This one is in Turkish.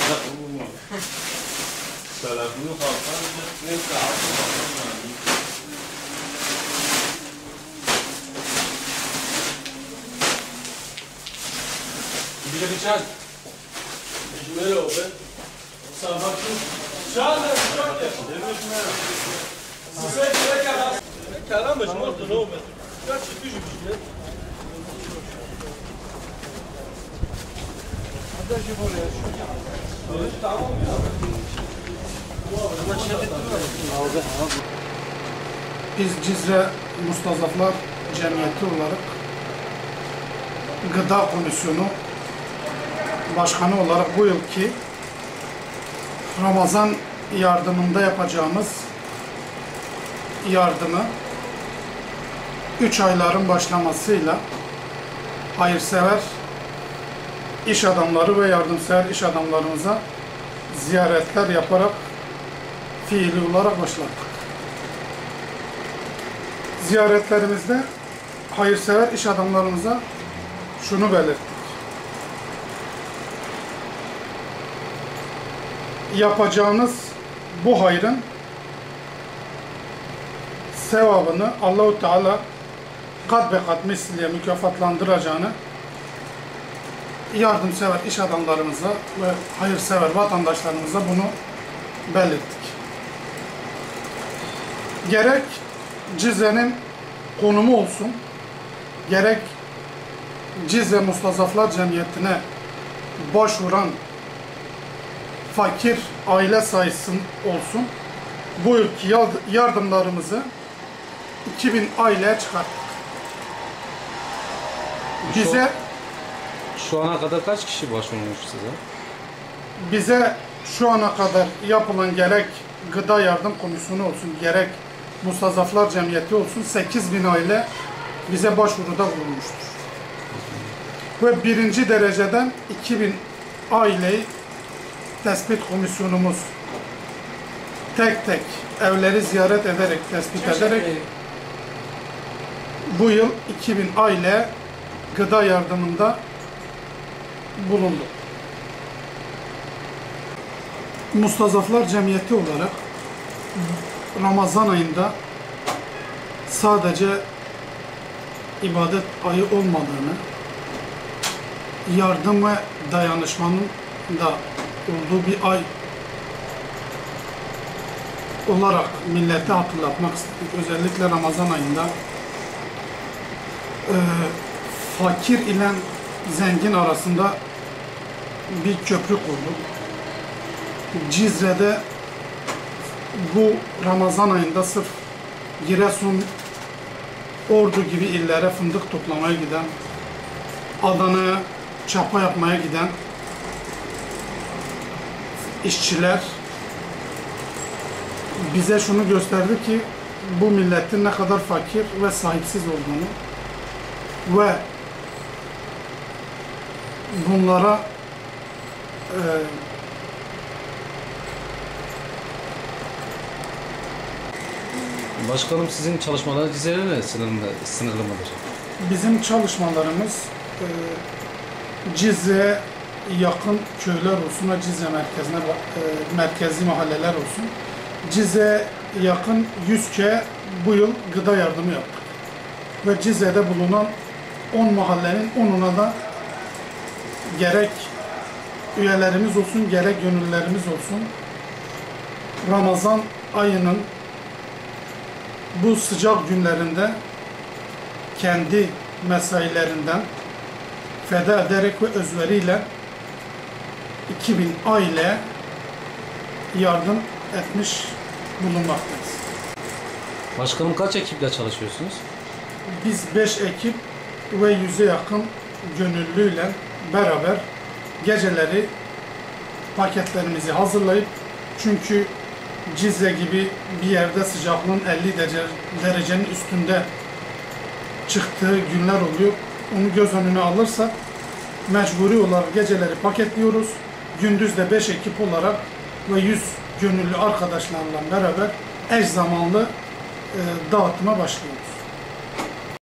Telefonu kalkan ne kalkan. Bir çay. Böyle o be. Sabah Çay. size gerek yok. Karamış mı oldu ne oldu? Kaç düşmüş ya? Tamam ya. Biz Cizre Mustazaflar Cemiyeti olarak Gıda Komisyonu Başkanı olarak bu yılki Ramazan yardımında yapacağımız yardımı 3 ayların başlamasıyla hayırsever iş adamları ve yardımsever iş adamlarımıza ziyaretler yaparak fiili olarak başlattık. Ziyaretlerimizde hayırsever iş adamlarımıza şunu belirttik. Yapacağınız bu hayrın sevabını Allah-u Teala kat be kat misliye mükafatlandıracağını yardımsever iş adamlarımıza ve hayırsever vatandaşlarımıza bunu belirttik. Gerek Cizre'nin konumu olsun, gerek Cizre Mustazaflar Cemiyeti'ne başvuran fakir aile sayısı olsun, bu yılki yardımlarımızı 2000 aileye çıkarttık. Bize Şu ana kadar kaç kişi başvurmuş size? bize şu ana kadar yapılan gerek Gıda Yardım Komisyonu olsun, gerek Mustazaflar Cemiyeti olsun 8000 aile bize başvuruda bulunmuştur. Ve birinci dereceden 2000 aileyi tespit komisyonumuz tek tek evleri ziyaret ederek, tespit ederek bu yıl 2000 aile gıda yardımında bulundu. Mustazaflar Cemiyeti olarak Ramazan ayında sadece ibadet ayı olmadığını, yardım ve dayanışmanın da olduğu bir ay olarak millete hatırlatmak istedik. Özellikle Ramazan ayında fakir ile zengin arasında bir köprü kurduk. Cizre'de bu Ramazan ayında sırf Giresun, Ordu gibi illere fındık toplamaya giden, Adana'ya çapa yapmaya giden işçiler bize şunu gösterdi ki bu milletin ne kadar fakir ve sahipsiz olduğunu ve bunlara Başkanım, sizin çalışmalarınız Cizre'yle sınırlı mıdır? bizim çalışmalarımız Cizre'ye yakın köyler olsun ve Cizre merkezine merkezi mahalleler olsun. Cizre'ye yakın 100 köye bu yıl gıda yardımı yaptık. Ve Cizre'de bulunan 10 mahallenin 10'una da gerek üyelerimiz olsun, gerek gönüllülerimiz olsun Ramazan ayının bu sıcak günlerinde kendi mesailerinden feda ederek ve özveriyle 2000 aile yardım etmiş bulunmaktayız. Başkanım, kaç ekiple çalışıyorsunuz? Biz 5 ekip ve 100'e yakın gönüllüyle beraber geceleri paketlerimizi hazırlayıp, çünkü Cizre gibi bir yerde sıcaklığın 50 derecenin üstünde çıktığı günler oluyor. Onu göz önüne alırsak mecburi olarak geceleri paketliyoruz. Gündüz de 5 ekip olarak ve 100 gönüllü arkadaşlarla beraber eş zamanlı dağıtıma başlıyoruz.